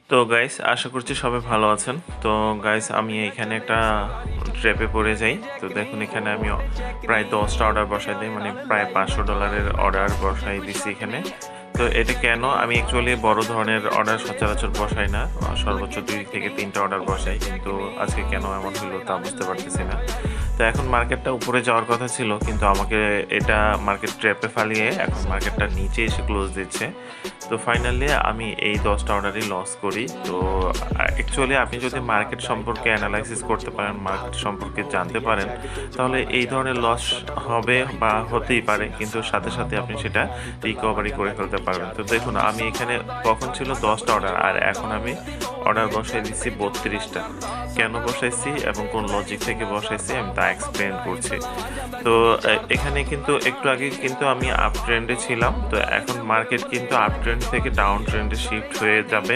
তো গাইস আশা করছি সবাই ভালো আছেন। তো গাইস আমি এখানে একটা ট্র্যাপে পড়ে যাই। তো দেখুন এখানে আমি প্রায় 10টা অর্ডার বসাই দিই, মানে প্রায় $500 অর্ডার বসাই দিছি এখানে। তো এটা কেন, আমি অ্যাকচুয়ালি বড় ধরনের অর্ডার সচরাচর বসাই না, সর্বোচ্চ 2 থেকে 3টা অর্ডার বসাই, কিন্তু আজকে কেন এমন হলো তা বুঝতে পারতেছি না। তো এখন মার্কেটটা উপরে যাওয়ার কথা ছিল, কিন্তু আমাকে এটা মার্কেট ট্র্যাপে ফালিয়ে এখন মার্কেটটা নিচে এসে ক্লোজ দিচ্ছে। তো ফাইনালি আমি এই 10টা অর্ডারই লস করি। তো অ্যাকচুয়ালি আপনি যদি মার্কেট সম্পর্কে অ্যানালাইসিস করতে পারেন, মার্কেট সম্পর্কে জানতে পারেন, তাহলে এই ধরনের লস হবে বা হতেই পারে, কিন্তু সাথে সাথে আপনি সেটা রিকভারি করে ফেলতে পারবেন। তো দেখুন আমি এখানে কখন ছিল 10টা অর্ডার, আর এখন আমি অর্ডার বসাই দিচ্ছি 32টা। কেন বসাইছি এবং কোন লজিক থেকে বসাইছি আমি তা এক্সপ্লেন করছি। তো এখানে কিন্তু একটু আগে কিন্তু আমি আপ ট্রেন্ডে ছিলাম, তো এখন মার্কেট কিন্তু আপ ট্রেন্ড থেকে ডাউন ট্রেন্ডে শিফট হয়ে যাবে।